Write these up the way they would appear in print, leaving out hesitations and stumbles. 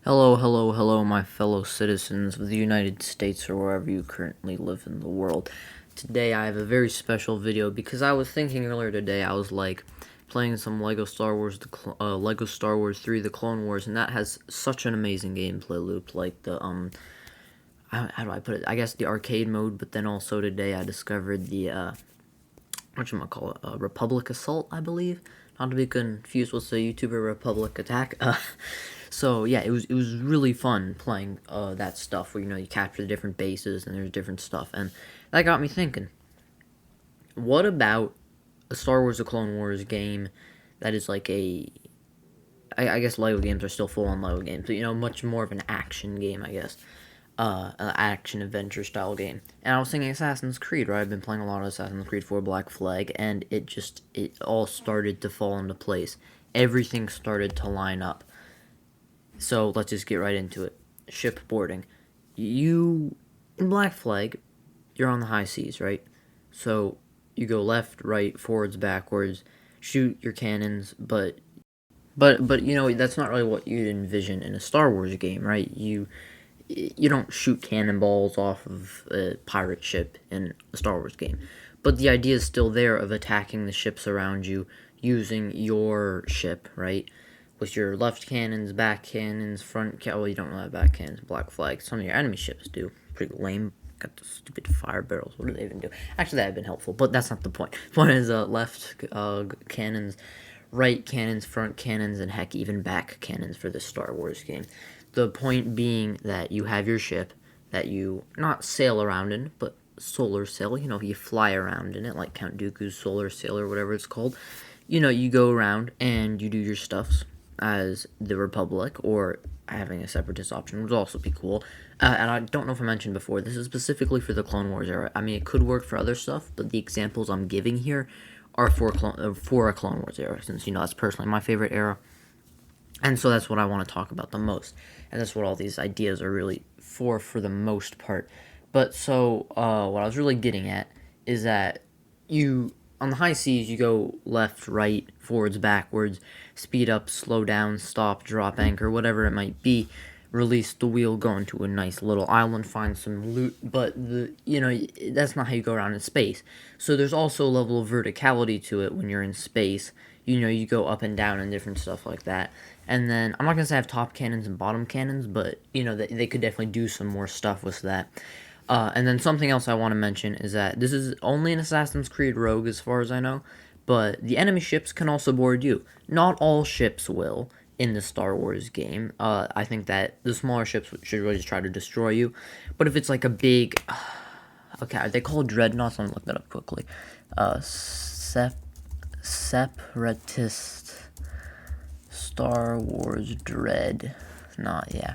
Hello, hello, hello, my fellow citizens of the United States or wherever you currently live in the world. Today I have a very special video because I was thinking earlier today, I was like playing some Lego Star Wars, Lego Star Wars 3: The Clone Wars, and that has such an amazing gameplay loop, like the how do I put it? I guess the arcade mode, but then also today I discovered the whatchamacallit, Republic Assault, I believe. Not to be confused with the YouTuber Republic Attack. So yeah, it was really fun playing that stuff where you capture the different bases and there's different stuff, and that got me thinking. What about a Star Wars: The Clone Wars game that is like I guess Lego games are still full on Lego games, but much more of an action game, I guess. An action adventure style game. And I was thinking Assassin's Creed, right? I've been playing a lot of Assassin's Creed 4 Black Flag, and it all started to fall into place. Everything started to line up. So let's just get right into it. Ship boarding. In Black Flag, you're on the high seas, right? So you go left, right, forwards, backwards, shoot your cannons, but that's not really what you'd envision in a Star Wars game, right? You don't shoot cannonballs off of a pirate ship in a Star Wars game. But the idea is still there of attacking the ships around you using your ship, right? With your left cannons, back cannons, well, you don't really have back cannons, Black Flag. Some of your enemy ships do. Pretty lame. Got the stupid fire barrels. What do they even do? Actually, that had been helpful, but that's not the point. The point is left cannons, right cannons, front cannons, and heck, even back cannons for this Star Wars game. The point being that you have your ship that you not sail around in, but solar sail. You fly around in it, like Count Dooku's solar sail or whatever it's called. You go around and you do your stuffs as the Republic, or having a separatist option would also be cool. And I don't know if I mentioned before, this is specifically for the Clone Wars era. I mean, it could work for other stuff, but the examples I'm giving here are for a Clone Wars era, since that's personally my favorite era. And so that's what I want to talk about the most. And that's what all these ideas are really for the most part. But so, what I was really getting at is that on the high seas, you go left, right, forwards, backwards, speed up, slow down, stop, drop anchor, whatever it might be. Release the wheel, go into a nice little island, find some loot, but that's not how you go around in space. So there's also a level of verticality to it when you're in space. You go up and down and different stuff like that. And then, I'm not going to say I have top cannons and bottom cannons, but, they could definitely do some more stuff with that. And then something else I want to mention is that this is only an Assassin's Creed Rogue as far as I know, but the enemy ships can also board you. Not all ships will in the Star Wars game. I think that the smaller ships should really just try to destroy you. But if it's like a big... okay, are they called dreadnoughts? I'm going to look that up quickly. Separatist Star Wars Dread. Not, yeah.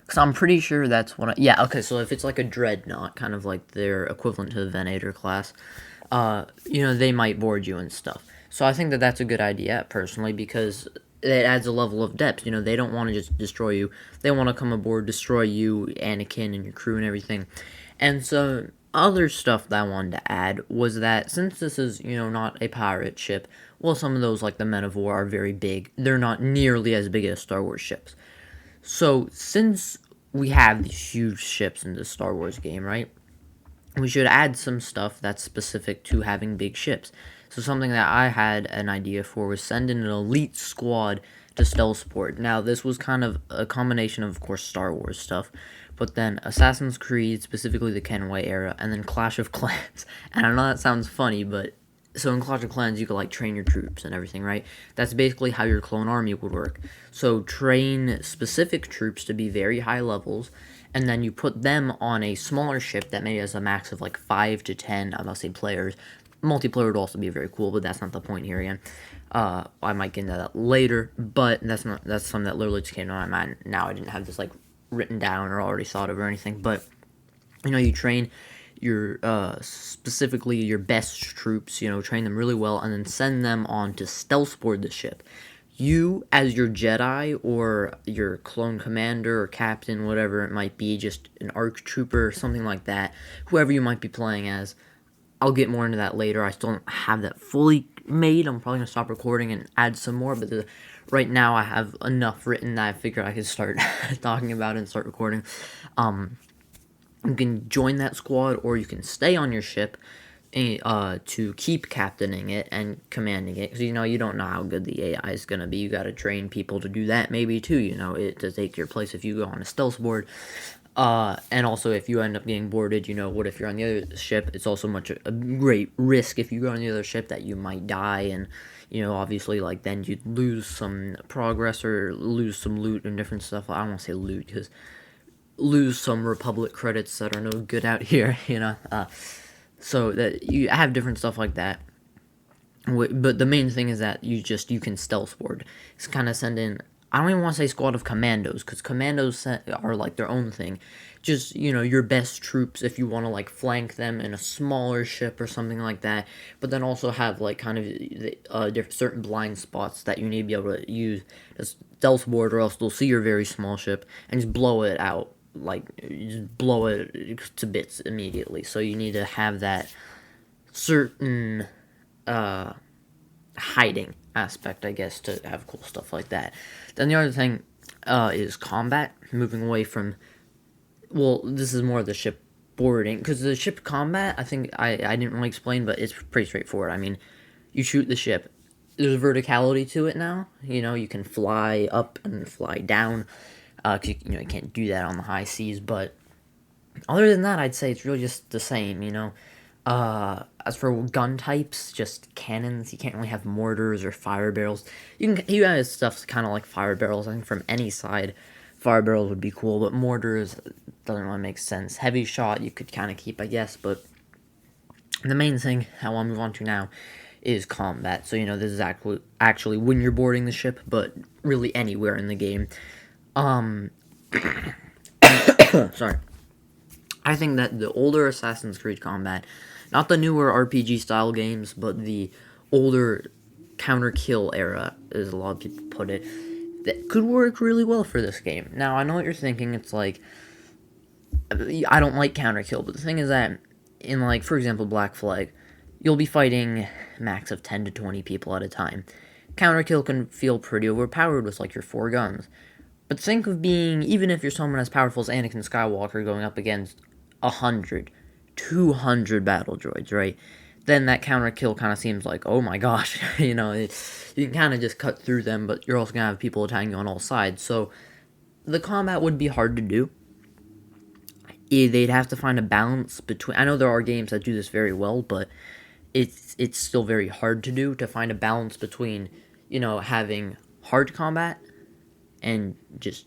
Because I'm pretty sure that's what yeah, okay, so if it's like a dreadnought, kind of like their equivalent to the Venator class, they might board you and stuff. So I think that that's a good idea, personally, because it adds a level of depth. They don't want to just destroy you. They want to come aboard, destroy you, Anakin, and your crew and everything. And so, other stuff that I wanted to add was that since this is, not a pirate ship, well, some of those, like the Men of War, are very big. They're not nearly as big as Star Wars ships. So, since we have these huge ships in this Star Wars game, right, we should add some stuff that's specific to having big ships. So something that I had an idea for was send in an elite squad to Stealthport. Now, this was kind of a combination of course, Star Wars stuff, but then Assassin's Creed, specifically the Kenway era, and then Clash of Clans. And I know that sounds funny, but so in Clash of Clans, you could, like, train your troops and everything, right? That's basically how your clone army would work. So train specific troops to be very high levels, and then you put them on a smaller ship that maybe has a max of, like, 5 to 10, I'm not saying players. Multiplayer would also be very cool, but that's not the point here again. I might get into that later, but that's something that literally just came to my mind now. I didn't have this, like, written down or already thought of or anything, but, you train your specifically your best troops, train them really well, and then send them on to stealth board the ship. You, as your Jedi or your clone commander or captain, whatever it might be, just an ARC trooper or something like that, whoever you might be playing as. I'll get more into that later. I still don't have that fully made. I'm probably going to stop recording and add some more, but the right now I have enough written that I figured I could start talking about it and start recording. You can join that squad, or you can stay on your ship to keep captaining it and commanding it, because you don't know how good the AI is gonna be. You gotta train people to do that maybe too. To take your place if you go on a stealth board. And also if you end up getting boarded, what if you're on the other ship? It's also a great risk if you go on the other ship that you might die, and obviously like then you'd lose some progress or lose some loot and different stuff. I don't want to say loot because lose some Republic credits that are no good out here, so that you have different stuff like that. But the main thing is that you can stealth board. It's kind of send in. I don't even want to say squad of commandos, because commandos are like their own thing. Just your best troops if you want to like flank them in a smaller ship or something like that. But then also have like kind of certain blind spots that you need to be able to use as stealth board, or else they'll see your very small ship and just blow it out. Like just blow it to bits immediately. So you need to have that certain hiding aspect, I guess, to have cool stuff like that. Then the other thing is combat, moving away from, well, this is more the ship boarding, because the ship combat, I think I didn't really explain, but it's pretty straightforward. I mean, you shoot the ship. There's verticality to it now. You can fly up and fly down. Cause you can't do that on the high seas, but other than that, I'd say it's really just the same, As for gun types, just cannons. You can't really have mortars or fire barrels. You have stuff kind of like fire barrels. I think from any side, fire barrels would be cool, but mortars doesn't really make sense. Heavy shot you could kind of keep, I guess, but the main thing I want to move on to now is combat. So this is actually when you're boarding the ship, but really anywhere in the game. Sorry. I think that the older Assassin's Creed combat, not the newer RPG style games, but the older counter kill era, as a lot of people put it, that could work really well for this game. Now, I know what you're thinking. It's like, I don't like counter kill, but the thing is that in, like, for example, Black Flag, you'll be fighting max of 10 to 20 people at a time. Counter kill can feel pretty overpowered with like your 4 guns. But think of being, even if you're someone as powerful as Anakin Skywalker going up against 100, 200 battle droids, right? Then that counter kill kind of seems like, oh my gosh, you can kind of just cut through them, but you're also going to have people attacking you on all sides. So the combat would be hard to do. They'd have to find a balance between, I know there are games that do this very well, but it's still very hard to do, to find a balance between, having hard combat and just,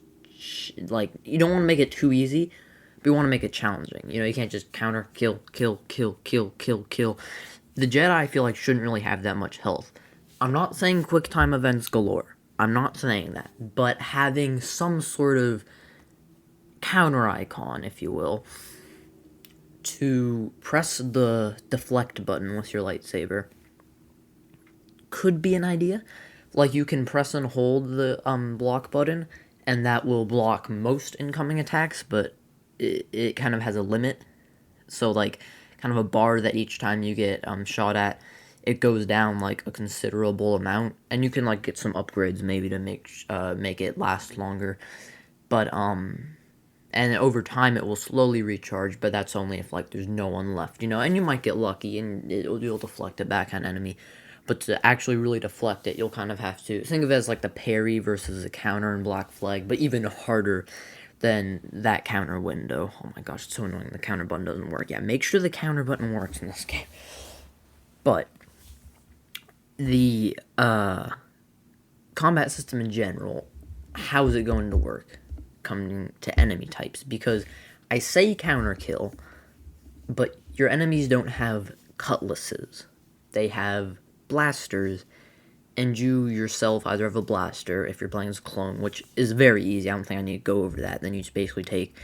like, you don't want to make it too easy, but you want to make it challenging. You can't just counter, kill, kill, kill, kill, kill, kill. The Jedi, I feel like, shouldn't really have that much health. I'm not saying quick time events galore. I'm not saying that. But having some sort of counter icon, if you will, to press the deflect button with your lightsaber could be an idea. Like, you can press and hold the block button, and that will block most incoming attacks, but it kind of has a limit. So, like, kind of a bar that each time you get shot at, it goes down, like, a considerable amount. And you can, like, get some upgrades maybe to make it last longer. But, and over time it will slowly recharge, but that's only if, like, there's no one left, and you might get lucky and you'll deflect it back on enemy. But to actually really deflect it, you'll kind of have to think of it as like the parry versus the counter in Black Flag, but even harder than that counter window. Oh my gosh, it's so annoying the counter button doesn't work. Yeah, make sure the counter button works in this game. But the combat system in general, how is it going to work coming to enemy types? Because I say counter kill, but your enemies don't have cutlasses. They have blasters, and you yourself either have a blaster if you're playing as a clone, which is very easy. I don't think I need to go over that. Then you just basically take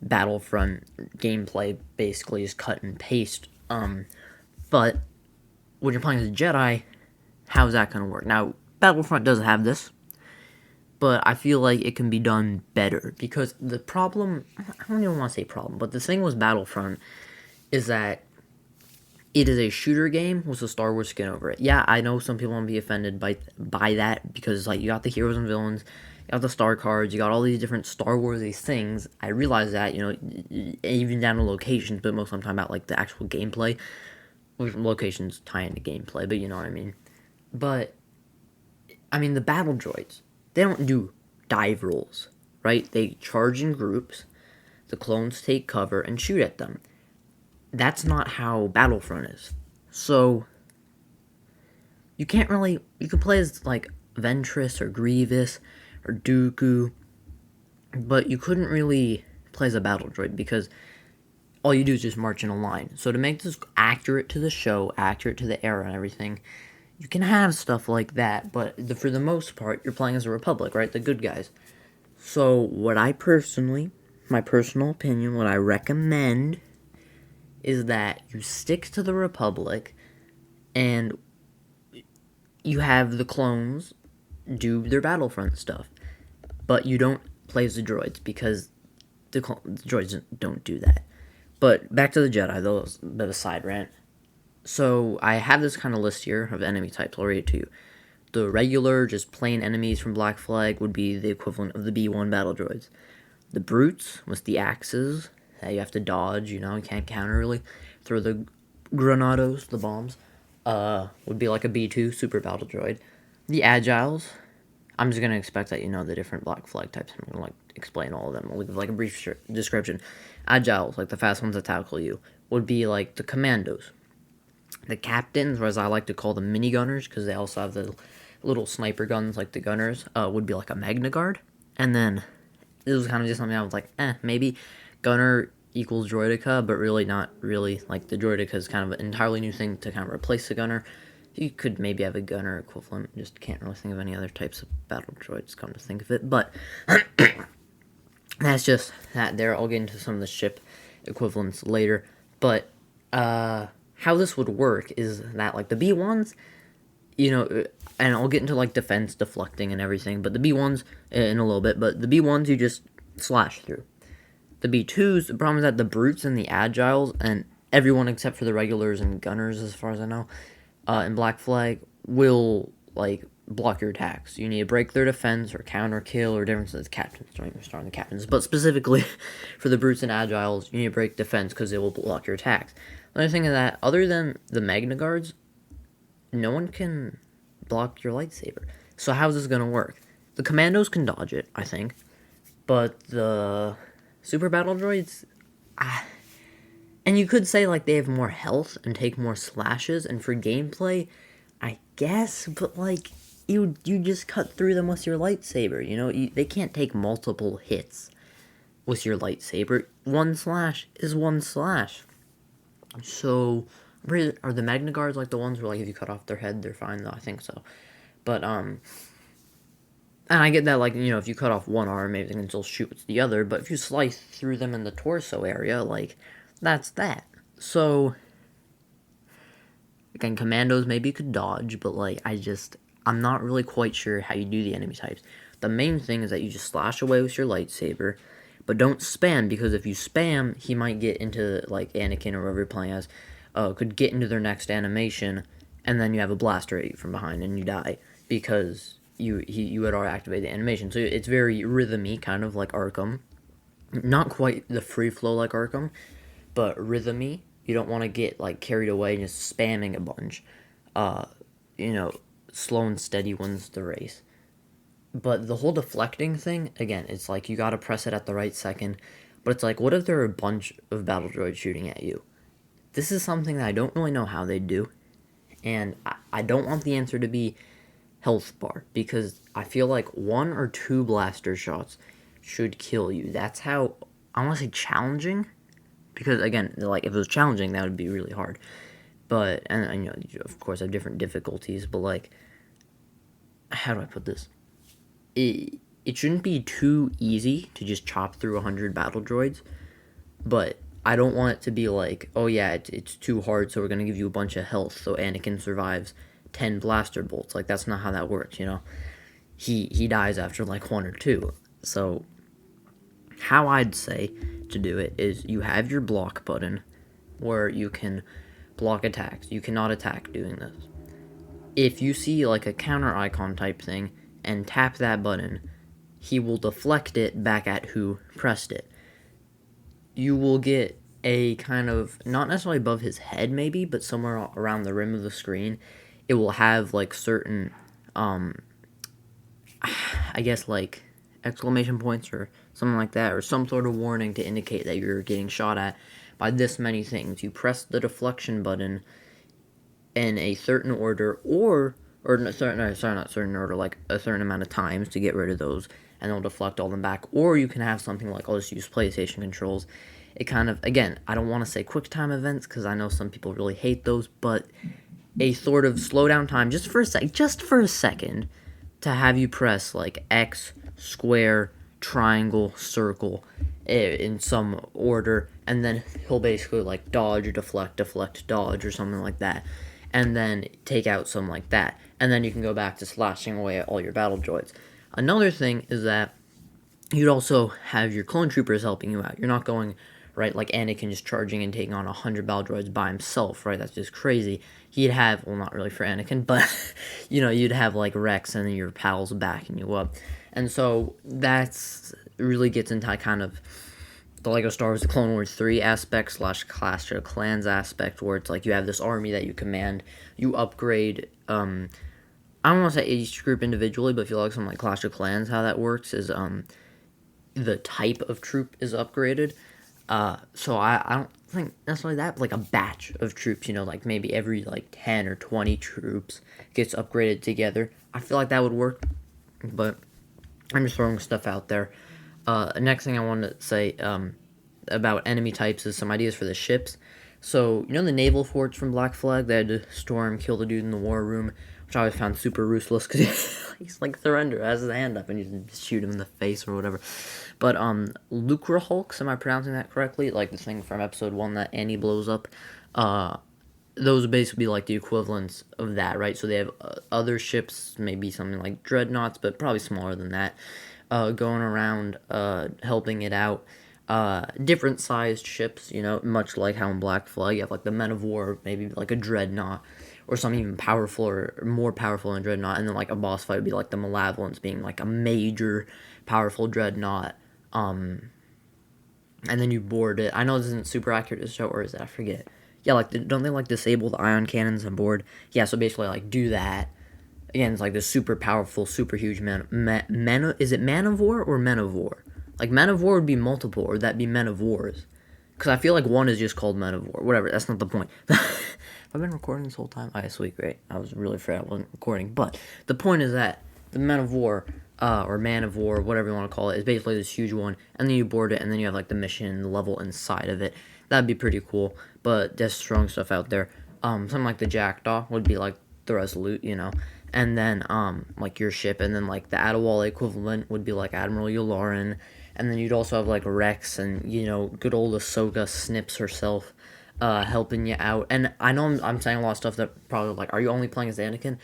Battlefront gameplay, basically just cut and paste. But when you're playing as a Jedi, how's that going to work? Now, Battlefront doesn't have this, but I feel like it can be done better, because the problem, I don't even want to say problem, but the thing with Battlefront is that It is a shooter game with a Star Wars skin over it. Yeah, I know some people want to be offended by that because like you got the heroes and villains, you got the star cards, you got all these different Star Warsy things. I realize that, you know, even down to locations, but most of the time about like the actual gameplay. Locations tie into gameplay, but you know what I mean. But I mean the battle droids, they don't do dive rolls, right? They charge in groups. The clones take cover and shoot at them. That's not how Battlefront is. So you can't really, you could play as like Ventress or Grievous or Dooku, but you couldn't really play as a battle droid because all you do is just march in a line. So to make this accurate to the show, accurate to the era and everything, you can have stuff like that, but for the most part, you're playing as a Republic, right? The good guys. So what I personally, my personal opinion, what I recommend is that you stick to the Republic and you have the clones do their Battlefront stuff. But you don't play as the droids because the droids don't do that. But back to the Jedi, though, it's a bit of a side rant. So I have this kind of list here of enemy types. I'll read it to you. The regular, just plain enemies from Black Flag would be the equivalent of the B1 battle droids. The brutes with the axes that you have to dodge, you know, you can't counter really. Throw the granados, the bombs, would be like a B2 super battle droid. The agiles, I'm just gonna expect that you know the different Black Flag types. I'm gonna like explain all of them. I'll give like a brief description. Agiles, like the fast ones that tackle you, would be like the commandos. The captains, or as I like to call them, minigunners, because they also have the little sniper guns like the gunners, would be like a Magna Guard. And then this was kind of just something I was like, maybe gunner equals droidica, but really not really. Like the droidica is kind of an entirely new thing to kind of replace the gunner. You could maybe have a gunner equivalent, just can't really think of any other types of battle droids, come to think of it. But that's just that there. I'll get into some of the ship equivalents later. But how this would work is that like the B1s, you know, and I'll get into like defense deflecting and everything, but the B1s in a little bit, but the B1s you just slash through. The B2s, the problem is that the brutes and the agiles and everyone except for the regulars and gunners, as far as I know, in Black Flag will like block your attacks. You need to break their defense or counter kill or different as captains. Don't even start on the captains, but specifically for the brutes and agiles, you need to break defense because they will block your attacks. Another thing is that other than the Magna Guards, no one can block your lightsaber. So how's this gonna work? The commandos can dodge it, I think, but the super battle droids, and you could say like they have more health and take more slashes, and for gameplay, I guess, but like you just cut through them with your lightsaber. You know, they can't take multiple hits with your lightsaber. One slash is one slash. So, are the Magna Guards like the ones where like if you cut off their head, they're fine though? I think so. But and I get that like, you know, if you cut off one arm, maybe they can still shoot with the other. But if you slice through them in the torso area, like that's that. So again, commandos maybe you could dodge, but like I'm not really quite sure how you do the enemy types. The main thing is that you just slash away with your lightsaber. But don't spam, because if you spam, he might get into, like, Anakin or whoever you're playing as, could get into their next animation, and then you have a blaster at you from behind, and you die, because you had already activated the animation. So it's very rhythmy, kind of like Arkham. Not quite the free flow like Arkham, but rhythmy. You don't want to get, like, carried away and just spamming a bunch. You know, slow and steady wins the race. But the whole deflecting thing, again, it's like you gotta press it at the right second. But it's like, what if there are a bunch of battle droids shooting at you? This is something that I don't really know how they do. And I don't want the answer to be health bar, because I feel like 1 or 2 blaster shots should kill you. That's how, I want to say challenging. Because, again, like, if it was challenging, that would be really hard. But, and you know, you of course have different difficulties, but, like, how do I put this? It shouldn't be too easy to just chop through 100 battle droids, but I don't want it to be like, oh yeah, it's too hard, so we're going to give you a bunch of health so Anakin survives 10 blaster bolts. Like, that's not how that works, you know? He dies after, like, 1 or 2. So, how I'd say to do it is you have your block button, where you can block attacks. You cannot attack doing this. If you see like a counter icon type thing and tap that button, he will deflect it back at who pressed it. You will get a kind of, not necessarily above his head maybe, but somewhere around the rim of the screen, it will have like certain, I guess like exclamation points or something like that, or some sort of warning to indicate that you're getting shot at by this many things. You press the deflection button in a certain order, not certain order, like a certain amount of times to get rid of those, and they'll deflect all them back. Or you can have something like, I'll just use PlayStation controls. It kind of, again, I don't want to say quick time events because I know some people really hate those, but a sort of slow down time just for a second to have you press like X, square, triangle, circle in some order, and then he'll basically like dodge, deflect, dodge, or something like that, and then take out something like that, and then you can go back to slashing away at all your battle droids. Another thing is that you'd also have your clone troopers helping you out. You're not going, right, like Anakin just charging and taking on 100 battle droids by himself, right? That's just crazy. He'd have, well, not really for Anakin, but, you'd have, like, Rex and then your pals backing you up. And so that's really gets into kind of the LEGO Star Wars The Clone Wars 3 aspect / Clash of Clans aspect, where it's like you have this army that you command, you upgrade, I don't want to say each group individually, but if you like something like Clash of Clans, how that works is, the type of troop is upgraded. So I don't think necessarily that, but like a batch of troops, like maybe every like 10 or 20 troops gets upgraded together. I feel like that would work, but I'm just throwing stuff out there. Next thing I wanted to say about enemy types is some ideas for the ships. So, the naval forts from Black Flag, they had to storm, kill the dude in the war room, which I always found super ruthless because he's like surrender, has his hand up, and you just shoot him in the face or whatever. But Lucra Hulks, am I pronouncing that correctly? Like the thing from episode 1 that Annie blows up. Those would basically be like the equivalents of that, right? So they have other ships, maybe something like dreadnoughts, but probably smaller than that, going around helping it out. Different sized ships, much like how in Black Flag you have like the Men of War, maybe like a dreadnought, or something even powerful or more powerful than dreadnought, and then like a boss fight would be like the Malevolence being like a major powerful dreadnought, and then you board it. I know this isn't super accurate to show, or is it? I forget. Yeah, like, don't they like disable the ion cannons on board? Yeah, so basically like do that. Again, it's like this super powerful, super huge is it Man of War or Men of War? Like, Men of War would be multiple, or that'd be Men of Wars. Because I feel like one is just called Men of War. Whatever, that's not the point. I've been recording this whole time? Okay, sweet, great. I was really afraid I wasn't recording. But the point is that the Men of War, or Man of War, whatever you want to call it, is basically this huge one. And then you board it, and then you have, like, the mission, the level inside of it. That'd be pretty cool. But just throwing stuff out there. Something like the Jackdaw would be, like, the Resolute, And then, like, your ship. And then, like, the Adewale equivalent would be, like, Admiral Yularen. And then you'd also have, like, Rex and, good old Ahsoka Snips herself helping you out. And I know I'm saying a lot of stuff that probably, like, are you only playing as Anakin?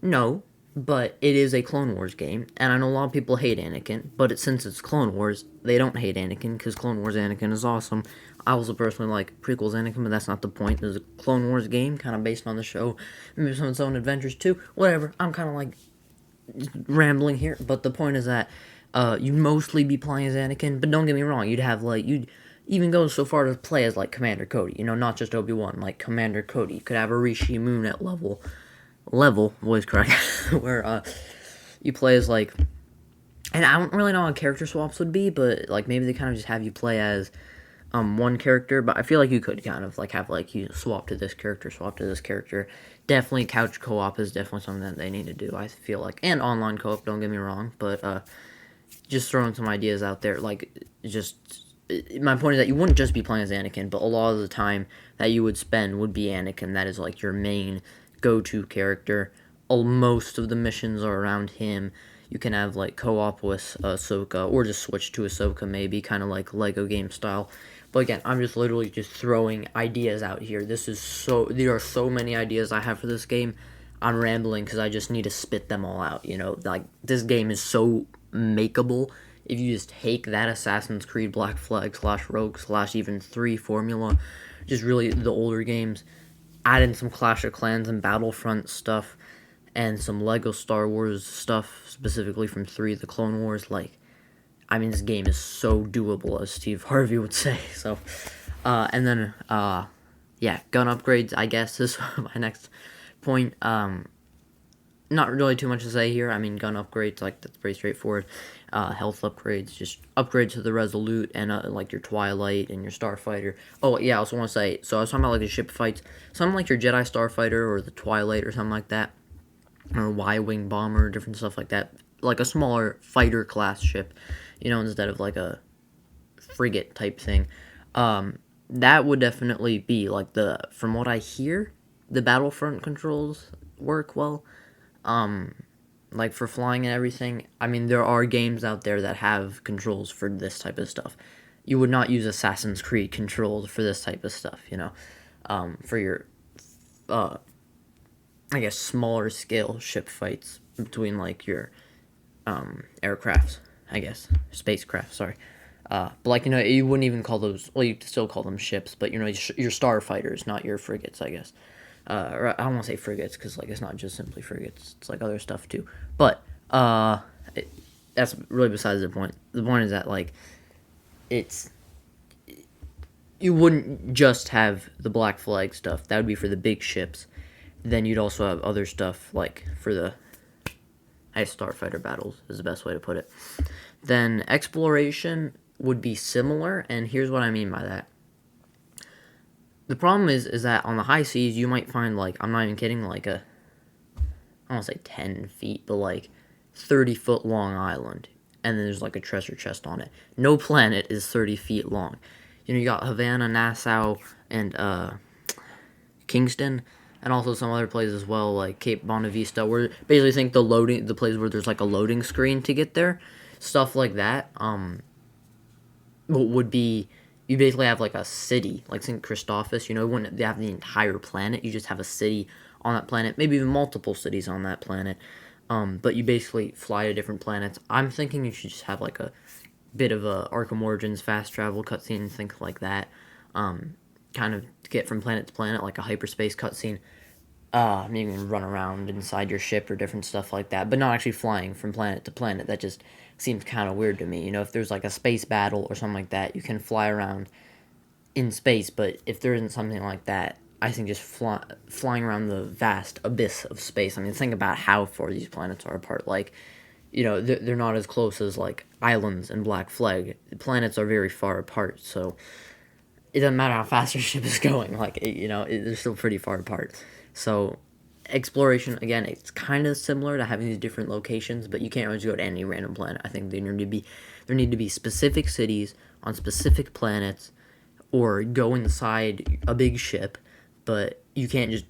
No, but it is a Clone Wars game. And I know a lot of people hate Anakin, but since it's Clone Wars, they don't hate Anakin, because Clone Wars Anakin is awesome. I also personally like prequels Anakin, but that's not the point. There's a Clone Wars game, kind of based on the show. Maybe some of its own adventures, too. Whatever. I'm kind of, like, rambling here, but the point is that you'd mostly be playing as Anakin, but don't get me wrong, you'd even go so far to play as, like, Commander Cody, not just Obi-Wan, like, Commander Cody. You could have a Rishi Moon at level, voice correct, where, you play as, like, and I don't really know how character swaps would be, but, like, maybe they kind of just have you play as, one character, but I feel like you could kind of, like, have, like, you swap to this character, Definitely couch co-op is definitely something that they need to do, I feel like, and online co-op, don't get me wrong, but, just throwing some ideas out there, like, my point is that you wouldn't just be playing as Anakin, but a lot of the time that you would spend would be Anakin. That is, like, your main go-to character. Most of the missions are around him. You can have, like, co-op with Ahsoka, or just switch to Ahsoka, maybe, kind of like Lego game style. But again, I'm just literally just throwing ideas out here. There are so many ideas I have for this game. I'm rambling because I just need to spit them all out, Like, this game is so makeable. If you just take that Assassin's Creed Black Flag / Rogue / even 3 formula, just really the older games, add in some Clash of Clans and Battlefront stuff, and some Lego Star Wars stuff, specifically from 3, The Clone Wars. Like, I mean, this game is so doable, as Steve Harvey would say. So, and then, yeah, gun upgrades, I guess, is my next point. Not really too much to say here. I mean, gun upgrades, like, that's pretty straightforward. Health upgrades, just upgrade to the Resolute and, like, your Twilight and your Starfighter. Oh, yeah, I also want to say, so I was talking about, like, the ship fights. Something like your Jedi Starfighter or the Twilight or something like that, or Y-Wing Bomber, different stuff like that. Like a smaller fighter class ship, instead of, like, a frigate type thing. That would definitely be, like, from what I hear, the Battlefront controls work well. Like, for flying and everything. I mean, there are games out there that have controls for this type of stuff. You would not use Assassin's Creed controls for this type of stuff, for your, I guess, smaller scale ship fights between, like, your, aircrafts, I guess, spacecraft, sorry. But, like, you wouldn't even call those, well, you still call them ships, but, your starfighters, not your frigates, I guess. Or I don't want to say frigates, because, like, it's not just simply frigates, it's, like, other stuff, too. But, that's really besides the point. The point is that, like, you wouldn't just have the Black Flag stuff. That would be for the big ships. Then you'd also have other stuff, like, for the starfighter battles, is the best way to put it. Then exploration would be similar, and here's what I mean by that. The problem is that on the high seas, you might find, like, I'm not even kidding, like I don't want to say 10 feet, but, like, 30-foot long island, and then there's, like, a treasure chest on it. No planet is 30 feet long. You got Havana, Nassau, and, Kingston, and also some other places as well, like Cape Bonavista, where basically think the place where there's, like, a loading screen to get there, stuff like that, would be, you basically have, like, a city, like St. Christophus, you wouldn't have the entire planet, you just have a city on that planet, maybe even multiple cities on that planet, but you basically fly to different planets. I'm thinking you should just have, like, a bit of a Arkham Origins fast travel cutscene, think like that, kind of get from planet to planet, like a hyperspace cutscene, maybe even run around inside your ship or different stuff like that, but not actually flying from planet to planet. That just seems kind of weird to me. If there's, like, a space battle or something like that, you can fly around in space, but if there isn't something like that, I think just flying around the vast abyss of space. I mean, think about how far these planets are apart. Like, they're not as close as, like, islands and Black Flag. The planets are very far apart, so it doesn't matter how fast your ship is going. Like, they're still pretty far apart. So, exploration, again, it's kind of similar to having these different locations, but you can't really just go to any random planet. I think there need to be specific cities on specific planets, or go inside a big ship, but you can't just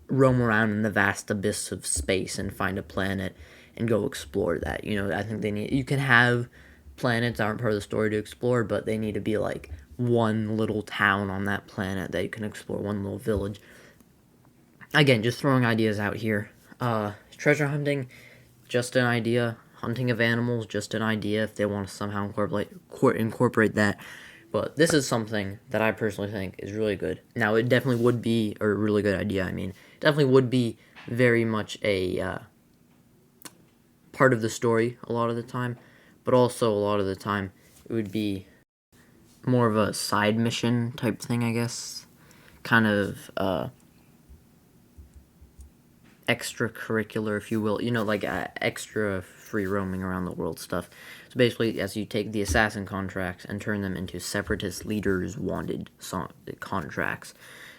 roam around in the vast abyss of space and find a planet and go explore that. I think you can have planets that aren't part of the story to explore, but they need to be, like, one little town on that planet that you can explore, one little village. Again, just throwing ideas out here. Treasure hunting, just an idea. Hunting of animals, just an idea if they want to somehow incorporate that. But this is something that I personally think is really good. Now, it definitely would be a really good idea, definitely would be very much a part of the story a lot of the time, but also a lot of the time it would be more of a side mission type thing, I guess. Kind of, extracurricular, if you will, like, extra free roaming around the world stuff. So basically, as you take the assassin contracts and turn them into separatist leaders wanted contracts.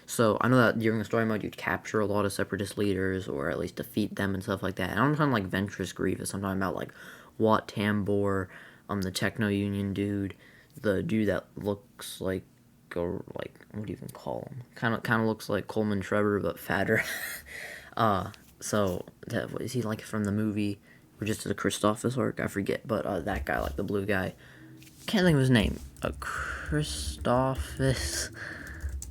So I know that during the story mode, you'd capture a lot of separatist leaders, or at least defeat them and stuff like that. And I'm talking, like, Ventress Grievous. I'm talking about, like, Wat Tambor, the Techno Union dude, the dude that looks like, or, like, what do you even call him? Kind of looks like Coleman Trevor, but fatter. So, is he, like, from the movie, or just the Christophus arc? I forget, but, that guy, like, the blue guy, can't think of his name, Christophus,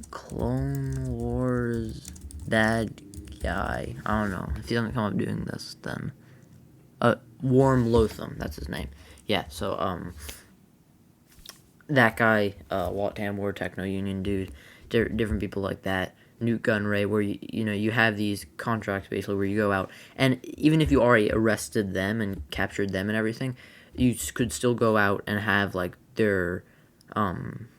Clone Wars, bad guy, I don't know, if he doesn't come up doing this, then, Warm Lotham, that's his name, yeah, so, that guy, Wat Tambor, Techno Union dude, different people like that. Newt Gunray, where you have these contracts basically where you go out, and even if you already arrested them and captured them and everything, you could still go out and have like their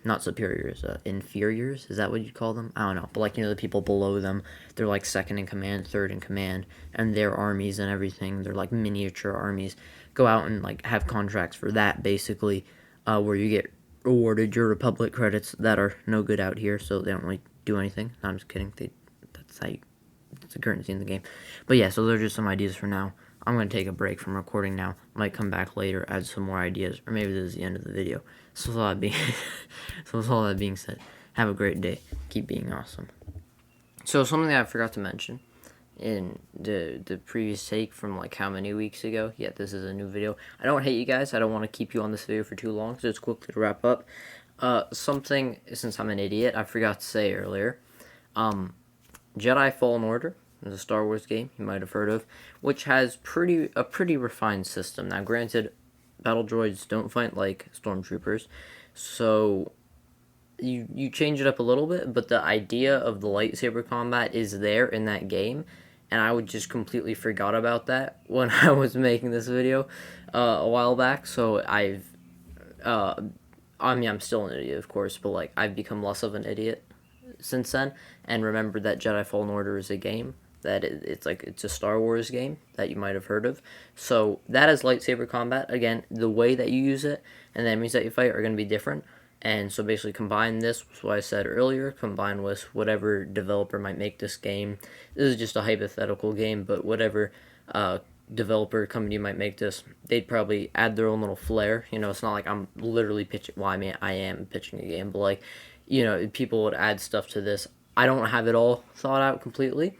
not superiors, inferiors, is that what you'd call them? I don't know, but like, the people below them, they're like second in command, third in command, and their armies and everything, they're like miniature armies, go out and like have contracts for that basically, where you get rewarded your republic credits that are no good out here, so they don't really do anything. No, I'm just kidding. That's how it's a currency in the game. But yeah, so those are just some ideas for now. I'm going to take a break from recording now. Might come back later, add some more ideas, or maybe this is the end of the video. So with all that being said, have a great day. Keep being awesome. So something that I forgot to mention in the previous take from like how many weeks ago. Yeah, this is a new video. I don't hate you guys. I don't want to keep you on this video for too long, so it's quickly to wrap up. Something, since I'm an idiot, I forgot to say earlier. Jedi Fallen Order is a Star Wars game you might have heard of, which has a pretty refined system. Now, granted, battle droids don't fight like stormtroopers, so you change it up a little bit, but the idea of the lightsaber combat is there in that game, and I would just completely forgot about that when I was making this video a while back. So I'm still an idiot, of course, but like I've become less of an idiot since then, and remembered that Jedi Fallen Order is a game that it's a Star Wars game that you might have heard of. So that is lightsaber combat. Again, the way that you use it and the enemies that you fight are going to be different. And so basically combine this with what I said earlier, combine with whatever developer might make this game. This is just a hypothetical game, but whatever developer company might make this, they'd probably add their own little flair. It's not like I'm literally pitching, well, I mean, I am pitching a game, but like, people would add stuff to this. I don't have it all thought out completely,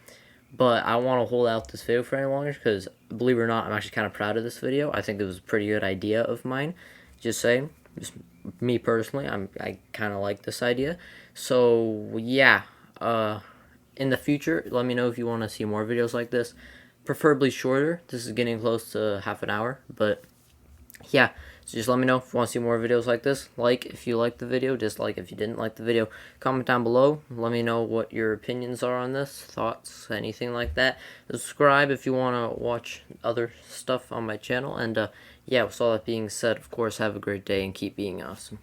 but I want to hold out this video for any longer because, believe it or not, I'm actually kind of proud of this video. I think it was a pretty good idea of mine. Just saying, just me personally, I kind of like this idea. So yeah, in the future, let me know if you want to see more videos like this, preferably shorter. This is getting close to half an hour, but yeah, so just let me know if you want to see more videos like this. Like if you liked the video, dislike if you didn't like the video. Comment down below. Let me know what your opinions are on this, thoughts, anything like that. Subscribe if you want to watch other stuff on my channel. And yeah, with all that being said, of course, have a great day and keep being awesome.